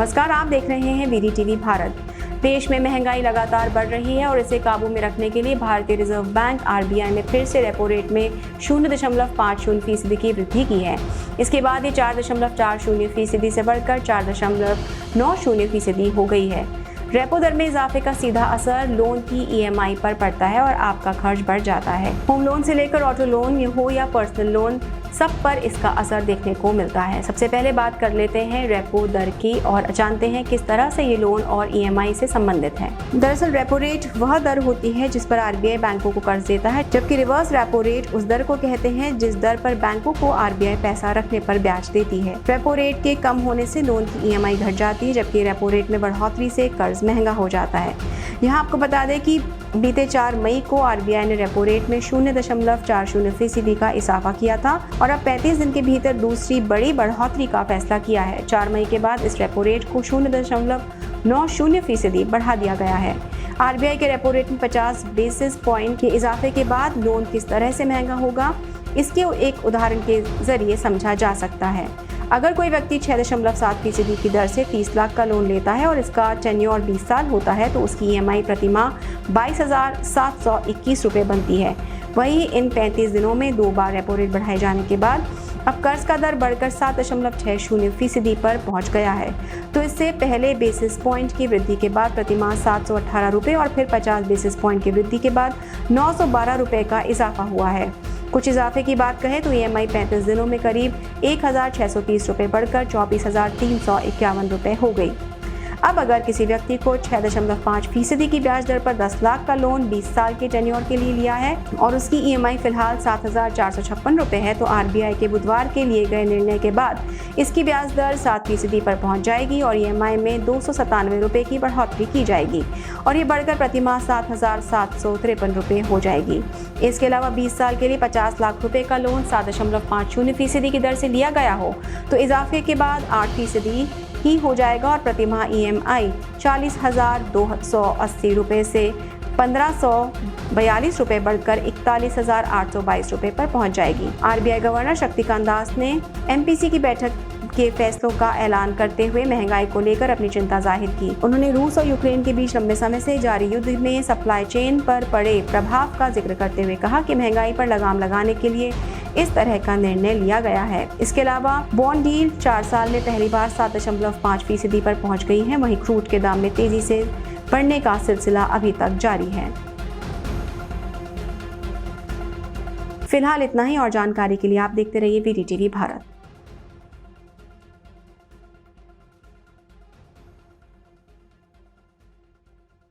नमस्कार, आप देख रहे हैं VDTV भारत। देश में महंगाई लगातार बढ़ रही है और इसे काबू में रखने के लिए भारतीय रिजर्व बैंक RBI ने फिर से रेपो रेट में 0.50% की वृद्धि की है। इसके बाद ये 4.40% से बढ़कर 4.90% हो गई है। रेपो दर में इजाफे का सीधा असर लोन की EMI पर पड़ता है और आपका खर्च बढ़ जाता है। होम लोन से लेकर ऑटो लोन हो या पर्सनल लोन, सब पर इसका असर देखने को मिलता है। सबसे पहले बात कर लेते हैं रेपो दर की और जानते हैं किस तरह से ये लोन और EMI से संबंधित है। दरअसल रेपो रेट वह दर होती है जिस पर RBI बैंकों को कर्ज देता है, जबकि रिवर्स रेपो रेट उस दर को कहते हैं जिस दर पर बैंकों को RBI पैसा रखने पर ब्याज देती है। रेपो रेट के कम होने से लोन की EMI घट जाती है, जबकि रेपो रेट में बढ़ोतरी से कर्ज महंगा हो जाता है। यहाँ आपको बता दें कि बीते 4 मई को RBI ने रेपो रेट में 0.40% का इजाफा किया था और अब 35 दिन के भीतर दूसरी बड़ी बढ़ोतरी का फैसला किया है। 4 मई के बाद इस रेपो रेट को 0.90% बढ़ा दिया गया है। RBI के रेपो रेट में 50 बेसिस पॉइंट के इजाफे के बाद लोन किस तरह से महंगा होगा, इसके एक उदाहरण के जरिए समझा जा सकता है। अगर कोई व्यक्ति 6.7% की दर से 30 लाख का लोन लेता है और इसका टेन्योर 20 साल होता है तो उसकी EMI प्रति माह 22,721 रुपये बनती है। वहीं इन 35 दिनों में 2 बार रेपो रेट बढ़ाए जाने के बाद अब कर्ज का दर बढ़कर 7.60% पर पहुंच गया है। तो इससे पहले बेसिस पॉइंट की वृद्धि के बाद प्रति माह 718 रुपये और फिर 50 बेसिस पॉइंट की वृद्धि के बाद 912 रुपये का इजाफा हुआ है। कुछ इजाफे की बात करें तो EMI 35 दिनों में करीब 1,630 रुपये बढ़कर 24,351 रुपये हो गई। अब अगर किसी व्यक्ति को 6.5% की ब्याज दर पर 10 लाख का लोन 20 साल के टेन्योर के लिए लिया है और उसकी EMI फिलहाल 7,456 रुपये है, तो RBI के बुधवार के लिए गए निर्णय के बाद इसकी ब्याज दर 7% पर पहुंच जाएगी और EMI में 297 रुपये की बढ़ोतरी की जाएगी और ये बढ़कर प्रति माह 7,753 रुपये हो जाएगी। इसके अलावा 20 साल के लिए 50 लाख रुपए का लोन 7.50% की दर से लिया गया हो तो इजाफे के बाद 8% ही हो जाएगा और प्रति माह EMI 40,280 रुपये से 1,542 रुपये बढ़कर 41,822 रुपये पर पहुंच जाएगी। RBI गवर्नर शक्तिकांत दास ने MPC की बैठक के फैसलों का ऐलान करते हुए महंगाई को लेकर अपनी चिंता जाहिर की। उन्होंने रूस और यूक्रेन के बीच लंबे समय से जारी युद्ध में सप्लाई चेन पर पड़े प्रभाव का जिक्र करते हुए कहा कि महंगाई पर लगाम लगाने के लिए इस तरह का निर्णय लिया गया है। इसके अलावा बॉन्ड डील 4 साल में पहली बार 7.5% पर पहुंच गई है। वहीं क्रूड के दाम में तेजी से बढ़ने का सिलसिला अभी तक जारी है। फिलहाल इतना ही और जानकारी के लिए आप देखते रहिए VDTV भारत।